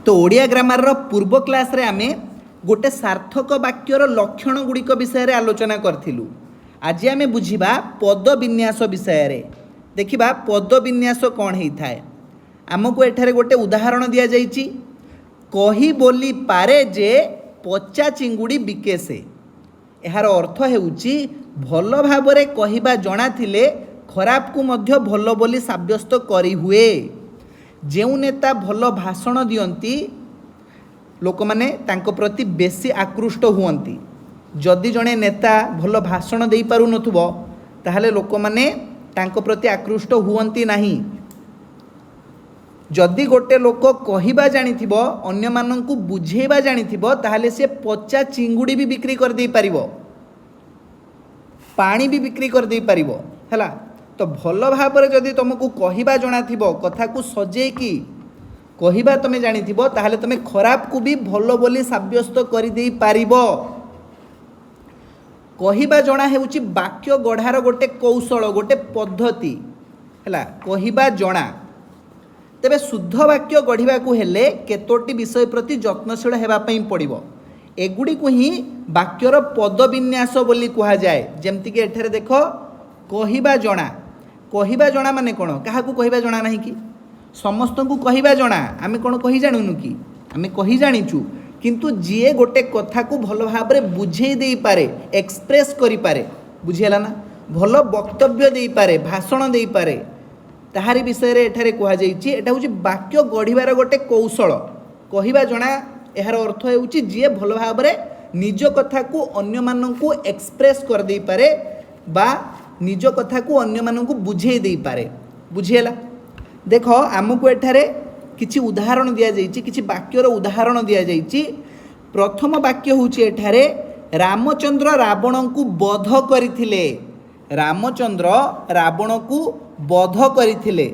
तो ओडिया ग्रामर पूर्व क्लास रे आमे गोटे सार्थक वाक्यर लक्षण गुड़िक विषय रे आलोचना करथिलु। आज आमे बुझिबा पद विन्यास विषय रे। देखिबा पद विन्यास कौन होता है। आमको एठारे गोटे उदाहरण दिया जाइछि, कही बोली पारे जे पचा चिंगुड़ी बिके से। यार अर्थ हेउछि भल भाबरे कहिबा जणा थिले खराब को मध्य भल बोली साब्यस्त करी हुए। जेउ नेता भल भाषण दियंती लोक माने तांको प्रति बेसी आकृष्ट हुअंती। जदि जणे नेता भल भाषण देई पारु नथुबो ताहले लोक माने तांको प्रति आकृष्ट हुअंती नाही। जदि गोटे लोक कहिबा जानिथिबो अन्य माननकु बुझेबा जानिथिबो ताहले से पचा चिंगुड़ी भी बिक्री कर देई पारिबो, पानी भी बिक्री कर देई पारिबो हैला। तो भल भाबरे जदि तुमको कहिबा जणा थिबो, कथा को सजे की कहिबा तमे जानिथिबो ताहले तमे खराब को भी भल बोली साब्यस्त कर देई पारिबो। कहिबा जणा हेउची वाक्य गढ़ार गोटे कौशल, गोटे पद्धति हैला। कहिबा जणा तेबे शुद्ध वाक्य गढ़ा को हेले केतोटी विषय प्रति यत्नशील हेबा पई पड़िबो। एगुड़ी को ही वाक्यर पद विन्यास बोली कहा जाए। जेमति कि एठारे देखो कहिबा जणा, कहिबा जणा माने कोन? काहाकू कहिबा जणा नाही कि समस्त को कहिबा जणा। आमे कोन कहि जानुनु कि आमे कहि जानिचु, किंतु जिए गोटे कथा को भल भाबरे बुझेई देई पारे, एक्सप्रेस करि पारे, बुझियला ना, भल वक्तव्य देई पारे, भाषण देई पारे, ताहारी विषय रे एठारे कहा जाइछि। एटा होछि वाक्य गढ़िबार गोटे कौशल। कहिबा जणा एहार अर्थ हेउछि जे भल भाबरे निज कथा को अन्य माननकु एक्सप्रेस कर देई पारे बा निज कथा को अन्य माननकु बुझेई देई पारे, बुझियला। देखो आमको एठारे किछि उदाहरण दिया जाइछि, किछि वाक्यर उदाहरण दिया जाइछि। प्रथम वाक्य होछि एठारे रामचंद्र रावण को बध करिथिले। रामचंद्र रावण को बध करिथिले।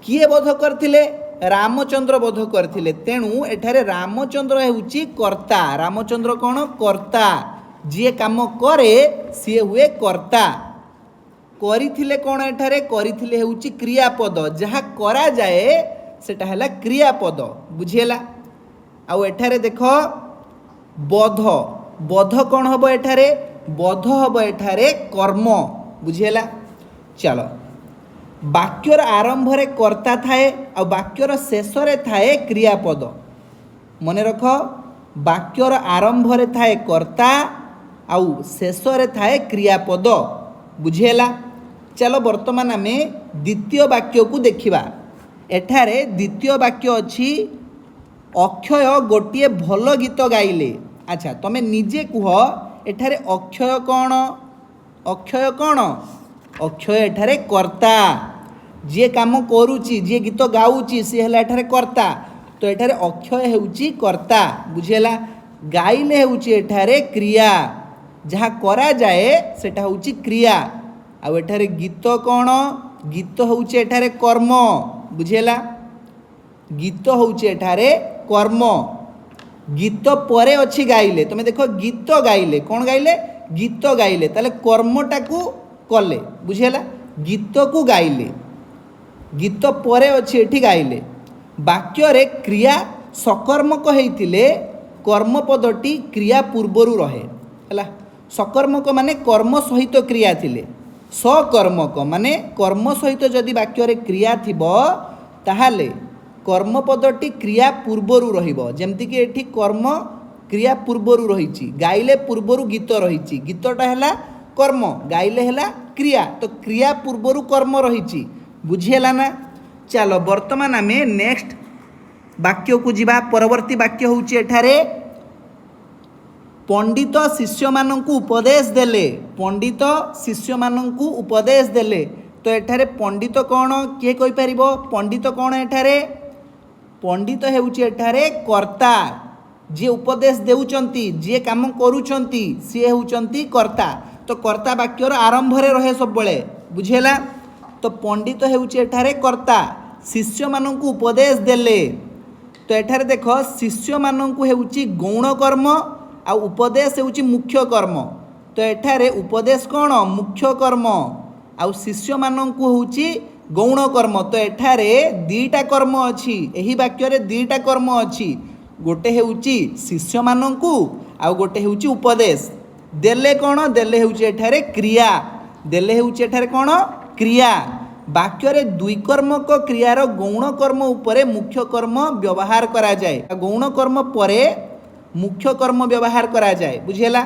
किए बध करथिले? रामचंद्र बध करथिले। तेणु एठारे रामचंद्र हेउची कर्ता। रामचंद्र कौन? कर्ता। जे काम करे सी हुए कर्ता। करिथिले कौन? एठारे करिथिले हेउची क्रियापद। जहाँ करा जाए सेटा हैला क्रियापद, बुझियला। आउ एठारे देखो बध, बध कौन हबो? एठारे बध हबो एठारे कर्म, बुझियला। चलो वाक्यर आरंभ रे कर्ता थाए और वाक्यर शेष रे थाए क्रियापद। मन रख, वाक्यर आरंभ रे थाए कर्ता आउ शेष रे थाए क्रियापद, बुझेला। चलो वर्तमान आमे द्वितीय वाक्य को देखिबा। एठारे द्वितीय वाक्य अछि अक्षय गोटिए भल गीत गाइले। अच्छा तमे निजे कुह एठारे अक्षय कौन? अक्षय कौन? अक्षय एठारे कर्ता। जे काम करूची, जे गीत गाउची से हला एठारे कर्ता। तो एठारे अक्षय हेउची कर्ता, बुझेला। गाइले हेउची एठारे क्रिया। जहाँ करा जाए सेटा हेउची क्रिया। आ एठारे गीत कौन? गीत हेउची एठारे कर्म, बुझेला। गीत हेउची एठारे कर्म। गीत परे अछि गाइले। तुम देखो गीत गाइले, कौन गाइले? गीत गाइले। ताले कर्मटा को कले, बुझेला। गीत को गाइले, गीत परे अछि एठी गाइले। वाक्य रे क्रिया सकर्मक हेइतिले कर्मपदटी क्रिया पूर्वरु रहे हैला। सकर्मक माने कर्म सहित क्रिया थिले। सकर्मक माने कर्म सहित जदि वाक्य रे क्रिया थिबो ताहाले कर्मपदटी क्रिया पूर्वरु रहिबो। जेमति कि एठी कर्म क्रिया पूर्वरु रहिछि, गाइले पूर्वरु गीत रहिछि। गीतटा हैला कर्म, गाइले हैला क्रिया। तो क्रिया पूर्वरु कर्म रहिछि, बुझियला ना। चलो वर्तमान आमे नेक्स्ट वाक्य को जिबा। परवर्ती वाक्य होउछि एठारे पंडित शिष्य माननकु उपदेश देले। पंडित शिष्य माननकु उपदेश देले। तो एठारे पंडित कौन? किए कहि परिबो? पंडित कौन एठारे? पंडित हेउछि एठारे कर्ता। जे उपदेश देउचंती, जे काम करूचंती सी हेउचंती कर्ता। तो कर्ता वाक्यर आरंभ रे रहे सब बळे, बुझेला। तो पंडित हेउछि एठारे कर्ता। शिष्य माननकु उपदेश देले। तो एठारे देखो शिष्य माननकु हेउछि गौण कर्म आ उपदेश हेउछि मुख्य कर्म। तो एठारे उपदेश कौन? मुख्य कर्म। आ शिष्य माननकु हेउछि गौण कर्म तो एठारे दीटा कर्म अच्छी यही वाक्य दीटा कर्म अच्छी गोटे हेउची शिष्य मानू आउ गोटे हेउची उपदेश देले कौन देले हेउची एठारे क्रिया देले हेउची एठारे कौन क्रिया वाक्य द्विकर्मक क्रियार गौण कर्म उपरे मुख्य कर्म व्यवहार करा जाए गौण कर्म परे मुख्य कर्म व्यवहार करा जाए बुझेला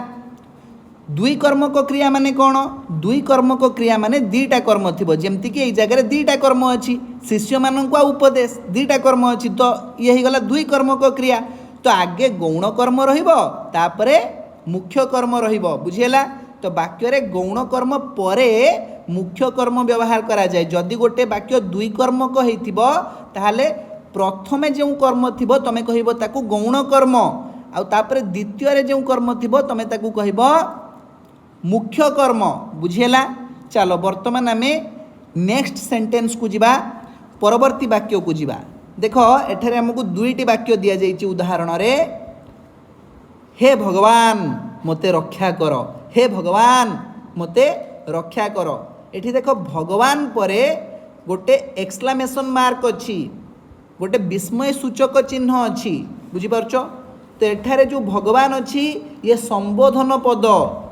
दुई कर्मक क्रिया माने कौन दुई कर्मक क्रिया माने दीटा कर्म थिबो जेमति कि एई जगह दीटा कर्म अच्छी शिष्य मानक उपदेश दीटा कर्म अच्छी तो ये गला दुई कर्मक क्रिया तो आगे गौण कर्म रहिबो तापरे मुख्य कर्म रहिबो बुझेला तो वाक्य गौण कर्म परे मुख्य कर्म व्यवहार करा जाए जदि गोटे वाक्य दुई कर्मक होइथिबो ताहाले प्रथमे जो कर्म थिबो तमे कहिबो ताकू गौण कर्म आउ तापरे द्वितीय रे जो कर्म थिबो तमे ताकू कहिबो मुख्य कर्म बुझेला चलो वर्तमान आम नेक्स्ट सेंटेंस को जीवा परवर्ती वाक्य को जीवा देख एठारे हमको दुईटी वाक्य दि जाइए उदाहरण रे हे भगवान मते रक्षा कर हे भगवान मते रक्षा कर एठी देख भगवान परे गोटे एक्सक्लेमेशन मार्क अच्छी गोटे विस्मय सूचक चिन्ह अच्छी बुझीपारछ तो एठारे जो भगवान अच्छी ये संबोधन पद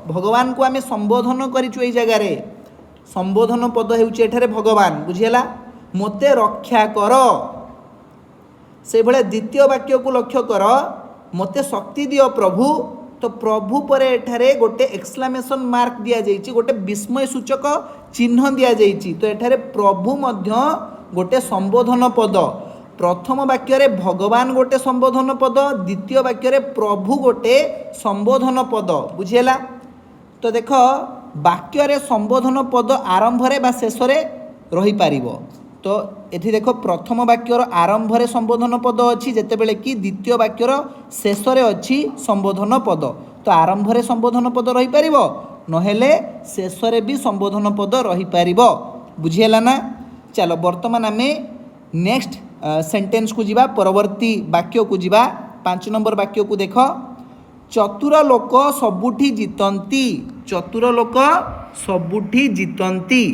भगवान को आम संबोधन करिछु एई जगार संबोधन पद हेउछि एठारे भगवान बुझिला मते रक्षा कर से भले द्वितीय वाक्य को लक्ष्य कर मते शक्ति दियो प्रभु तो प्रभु पर एठारे गोटे एक्सक्लेमेशन मार्क दिया जाइछि गोटे विस्मय सूचक चिन्ह दिया जाइछि तो एठारे प्रभु मध्य गोटे संबोधन पद प्रथम वाक्य भगवान गोटे संबोधन पद द्वितीय वाक्य प्रभु गोटे संबोधन पद बुझेला तो देख वाक्य संबोधन पद आरंभ बा शेष रही पारिबो तो एठी देख प्रथम वाक्यर आरंभ संबोधन पद अच्छी जेतेबेले कि द्वितीय वाक्यर शेष अच्छी संबोधन पद तो आरंभ संबोधन पद रही पारिबो नहेले शेष भी संबोधन पद रही पारिबो बुझिहेला ना चलो वर्तमान आम नेक्स्ट सेंटेंस को जीवा परवर्ती वाक्य को जीवा 5 नंबर वाक्य को देख चतुर लोक सबुठी जीतंती चतुर लोक सबुठी जीतंती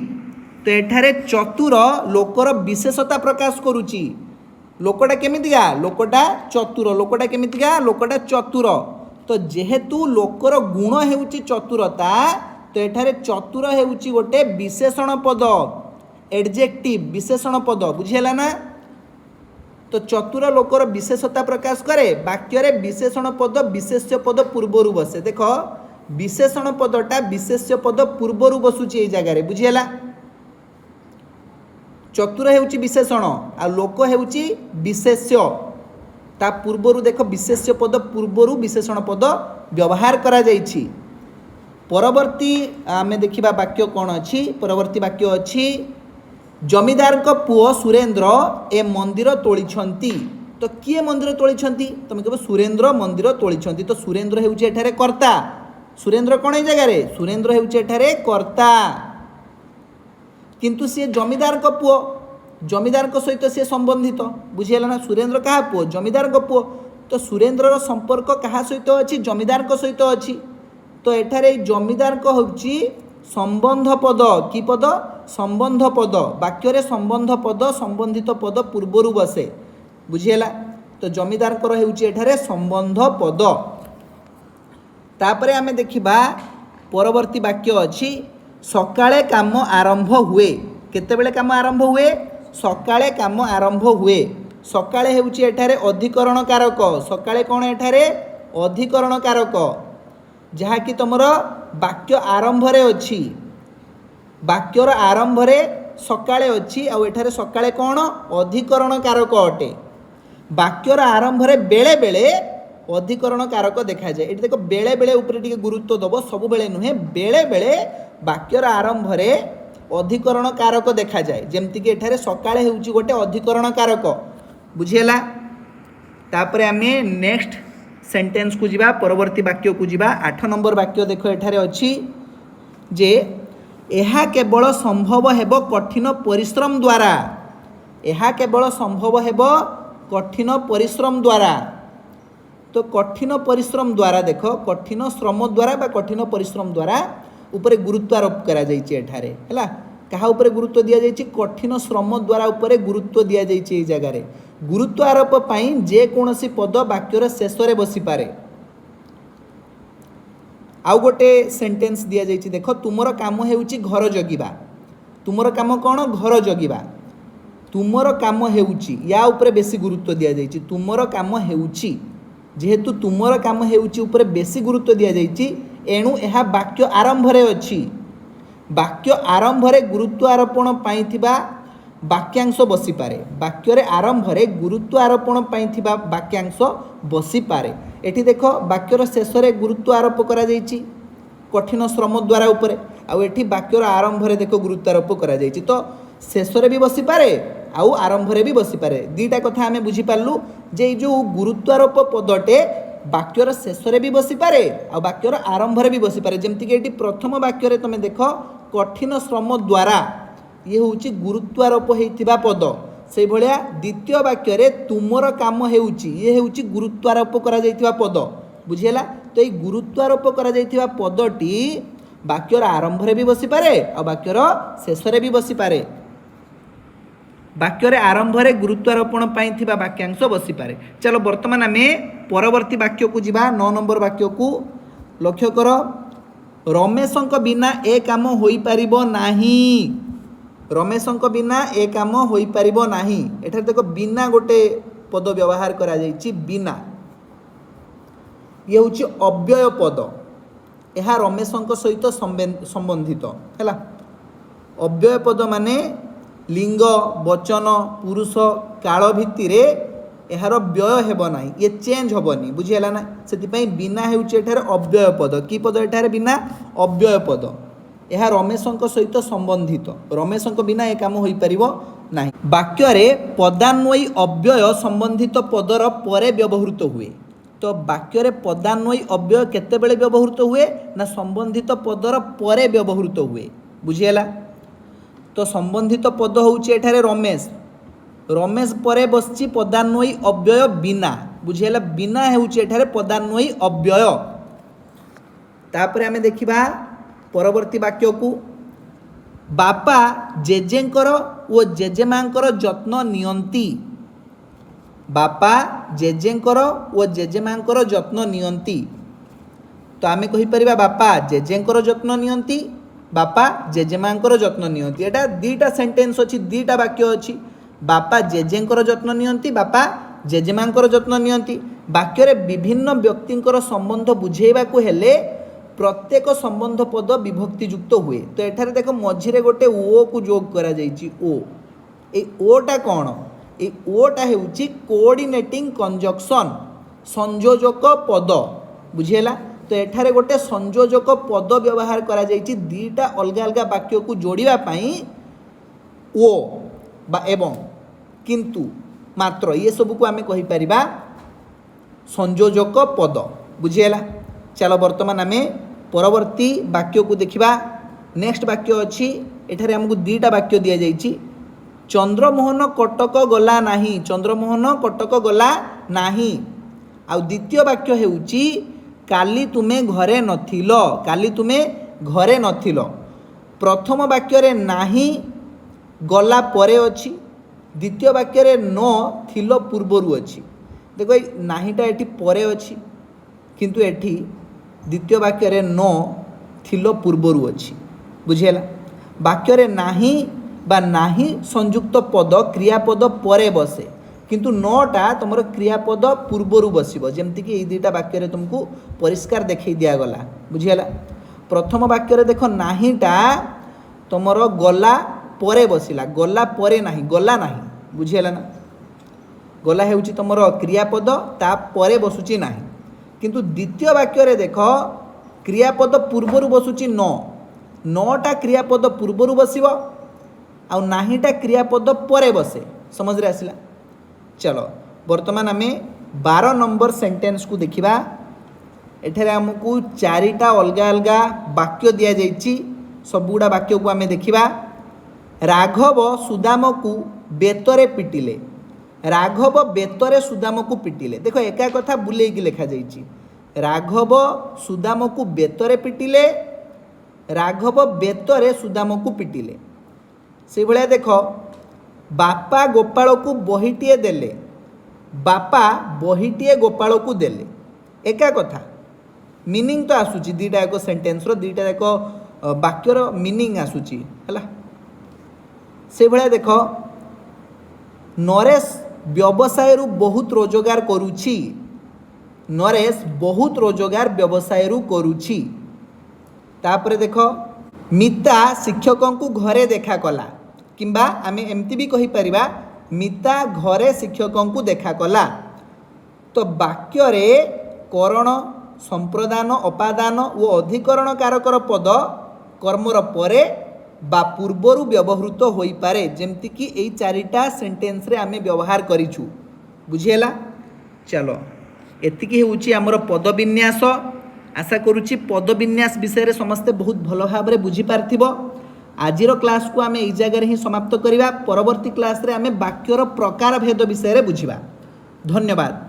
तो एठारे चतुर लोकर विशेषता प्रकाश करुची लोकटा केमितिका लोकटा केमितिका लोकटा चतुर तो जेहेतु लोकर गुण हेउची चतुरता तो एठारे चतुर हेउची गोटे विशेषण पद एडजेक्टिव विशेषण पद बुझिहेला ना तो चतुर लोकर विशेषता प्रकाश करे वाक्य विशेषण पद विशेष्य पद पूर्वर बसे देख विशेषण पदटा विशेष्य पद पूर्वर बसुची ए जगार बुझिहेला चतुर हेउची विशेषण आ लोक हेउची विशेष्य ता पूर्वर देख विशेष्य पद पूर्वर विशेषण पद व्यवहार करा जाइछि परवर्ती आमे देखिबा वाक्य कोन अछि परवर्ती वाक्य अछि जमीदार को पुओ सुरेंद्र ए मंदिर तोलिछंती तो किए मंदिर तोलिछंती तुम कह सुरेंद्र मंदिर तोलिछंती तो सुरेंद्र हेउछि एठारे कर्ता सुरेंद्र कोन ए जगह रे सुरेंद्र हेउछि एठारे कर्ता किंतु सी जमीदार को पुओ जमीदार को सहित सी संबंधित बुझिहेला ना सुरेंद्र कहा पुओ जमीदार को पुओ तो सुरेंद्र संपर्क कहा सहित अछि जमीदार को सहित अछि तो एठारे जमीदार को होउछि संबंध पद कि पद संबंध पद वाक्य संबंध पद संबंधित पद पूर्वर बसे बुझिहेला तो जमीदार को हेउछि एठारे संबंध पद तापरे आमे देखिबा परवर्ती वाक्य अछि सकाळे काम आरंभ हुए केतेबेले काम आरंभ हुए सकाळे काम आरंभ हुए सकाळे हेउछि एठारे अधिकरण कारक सकाळे कोन एठारे अधिकरण कारक जहा कि तुमर वाक्य आरंभ रे अछि वाक्यर आरंभ रे सकाळे अछि आ एठारे सकाळे कोन अधिकरण कारक अटे वाक्यर आरंभ रे बेले बेले अधिकरण कारक देखा जाए एठी देखो बेले बेले ऊपर टिके गुरुत्व दबो सब बेले नुहे बेले बेले वाक्यर आरंभ रे अधिकरण कारक देखा जाए जेमति कि एठारे सकाळे हेउची गोटे अधिकरण कारक बुझिहेला तापरे आमे नेक्स्ट सेंटेंस को जीवा परवर्ती वाक्य को जीवा 8 नंबर वाक्य देखो एठारे अछि जे एहा केवल संभव हेबो कठिन परिश्रम द्वारा एहा केवल संभव हेबो कठिन परिश्रम द्वारा तो कठिन परिश्रम द्वारा देखो कठिन श्रम द्वारा बा कठिन परिश्रम द्वारा ऊपर गुरुत्व आरोप करा जाइछि एठारे हैला क्या उपरे गुरुत्व दि जाइए कठिन श्रम द्वारा उपरे गुरुत्व दि जाइए जगार गुरुत्व आरोप पाई जेकोसी पद वाक्यर शेष में बसी पारे। आउ गोटे सेंटेंस दि जाइए देख तुमर काम हेउची घर जगिबा तुमर काम कौन घर जगिबा तुमर काम हेउची या उपरे बेसी गुरुत्व दि जाइए तुमर काम हेउची जेहेतु तुमर काम हेउची उपरे बेसी गुरुत्व दि जाइए एणु यह वाक्य आरंभ रे अछि वाक्य आरंभ रे गुरुत्व आरोपण पाइथिबा वाक्यांश बसी पारे वाक्य रे आरंभ रे गुरुत्व आरोपण पाइथिबा वाक्यांश बसी पारे। एठी देखो वाक्यर शेष रे गुरुत्व आरोप करा जाइछि कठिन श्रम द्वारा उपरे आउ एठी वाक्यर आरंभ रे देखो गुरुत्व आरोप करा जाइछि तो शेष रे भी बसी पारे आउ आरंभ रे भी बसी पारे। दीटा कथा आमे बुझी पारलु जे जो गुरुत्व आरोप पदटे वाक्यर शेष रे भी बसी पारे आ वाक्यर आरंभ रे भी बसी पारे। जेमति कि एठी प्रथम वाक्य रे तमे देखो कठिन श्रम द्वारा ये होउची गुरुत्वारोप होइथिबा पद से भलिया द्वितीय वाक्य रे तुमर काम हेउची ये हेउची गुरुत्वारोप करा जाइथिबा पद बुझियला। तो ये गुरुत्वारोप करा जाइथिबा पदटी वाक्यर आरंभ रे भी बसी पारे आ वाक्यर शेष रे भी बसी पारे। वाक्य आरंभ रे गुरुत्वारोपण पाइथिबा वाक्यांश बसी पारे। चलो वर्तमान आमे परवर्ती वाक्य को जिबा 9 नंबर वाक्य को लक्ष्य कर रमेशंक बिना ए काम होई परिबो नाही रमेशंक बिना ए काम होई परिबो नाही। एठार देखो बिना गोटे पद व्यवहार करा जाइछि बिना ये होछि अव्यय पद यह रमेशंक सहित संबंधित हैला। अव्यय पद माने लिंग वचन पुरुष काल भित्तिर यार व्यय हेब ना ये चेंज हेबनी बुझीगला ना से बिना होउछि एठार अव्यय पद कि पद एठार बिना अव्यय पद यह रमेशंक सहित संबंधित रमेशंक बिना ए काम होई परिबो नाही। वाक्य रे पदान्वयी अव्यय संबंधित पदर परे व्यवहृत हुए तो वाक्य रे पदान्वयी अव्यय केतेबेले व्यवहृत हुए ना संबंधित पदर परे व्यवहृत हुए बुझीगला। तो संबंधित पद होउछि एठारे रमेश रमेश परे बसछि पदान्वयी अव्यय बिना बुझीगला बिना हेउछि एठारे पदान्वयी अव्यय। तापरे आमे देखिबा परवर्ती वाक्य को बापा जेजेंकर ओ जेजेमांकर जत्न नियंती बापा जेजेंकर ओ जेजेमांकर जत्न नियंती। तो आमे कहि परिबा बापा जेजेंकर जत्न नियंती बापा जेजेमांकर जत्न नियंती। एटा दीटा सेंटेंस अछि दीटा वाक्य अछि बापा जेजेंकर जत्न नियंती बापा जेजेमांकर जत्न नियंती। वाक्य रे विभिन्न व्यक्तिंकर संबंध बुझेइबा को हेले प्रत्येक संबंध पद विभक्ति युक्त हुए। तो एठारे देखो मझिरे गोटे ओ को जोग करा जाइछि ओ ए ओटा कोन ए ओटा हेउछि कोऑर्डिनेटिंग कंजक्शन संयोजक पद बुझियला। तो एठारे गोटे संयोजक पद व्यवहार करा जाइछि दीटा अलग अलग वाक्य को जोड़िबा पई ओ बा एवं किंतु मात्र ये सब को आमे कहि परिबा संयोजक पद बुझियला। चलो वर्तमान आमे परवर्ती वाक्य को देखिबा। नेक्स्ट वाक्य अछि एठारे हमकु दीटा वाक्य दिया जाइछि चंद्रमोहन कटक गला नाही चंद्रमोहन कटक गला नाही। आ द्वितीय वाक्य हेउछि काली तुमे घरे नथिलो काली तुमे घरे नथिलो। प्रथम वाक्य रे नाही गला परे अछि द्वितीय वाक्य रे न थिलो पूर्वरु अछि। देखो ए नाहीटा एठी परे अछि किंतु एठी द्वितीय वाक्य रे न थिलो पूर्वरु अछि बुझियला। वाक्य रे नाही बा नाही संयुक्त पद क्रियापद परे बसे किंतु नटा तुमर क्रियापद पूर्वरु बसिबो जेमति कि ए दुईटा वाक्य रे तुमको परिष्कार देखै दिया गला बुझियला। प्रथम वाक्य रे देखो नाहीटा तुमर गला परे बसिला गला परे नाही गला नाही बुझियला ना गला हेउची तुमर क्रियापद ता परे बसुची नाही किंतु द्वितीय वाक्य रे देखो क्रियापद पूर्वरु बसुची न नटा क्रियापद पूर्वरु बसिबो आ नाहीटा क्रियापद परे बसे समझ रे आसिला। चलो वर्तमान आमे 12 नंबर सेंटेंस को देखिबा। एठारे हमकु चारिटा अलग अलग वाक्य दिया जाइछि सबुडा वाक्य को आमे देखिबा। राघव सुदाम को बेतरे पिटिले राघव बेतरे सुदाम को पिटिले। देखो एका कथा बुलेई की लिखा जाइछि राघव सुदाम को बेतरे पिटिले राघव बेतरे सुदाम को पिटिले। से भाया देख बापा गोपाल को बहीटे देले बापा बहीटे गोपाल को देले एका कथा मीनिंग तो आसूची दीटा एक सेंटेन्स दीटा एक वाक्यर मीनिंग आसूची है से भाया देख नरेश व्यवसाय रु बहुत रोजगार करुछि नरेश बहुत रोजगार व्यवसाय रु करुछि तापरे देख मिता शिक्षकों को घरे देखा कला किंबा आमे एमती भी कहि परिबा मिता घरे शिक्षकों को देखा कला तो वाक्य रे करण संप्रदान अपादान और अधिकरण कारकर पद कर्मर परे बा पूर्वरु व्यवहृत होई पारे जेमति कि एई चारिटा सेंटेंस रे आमे व्यवहार करिछु बुझिएला चलो एतिकी होउची हमर पद विन्यास आशा करुच्ची पद विन्यास विषय समस्ते बहुत भल भाव में बुझी पार्थिबो आजिर क्लास को आमे एई जगह ही समाप्त करिबा परवर्ती क्लास रे आमे वाक्यर प्रकार भेद विषय रे बुझिबा धन्यवाद।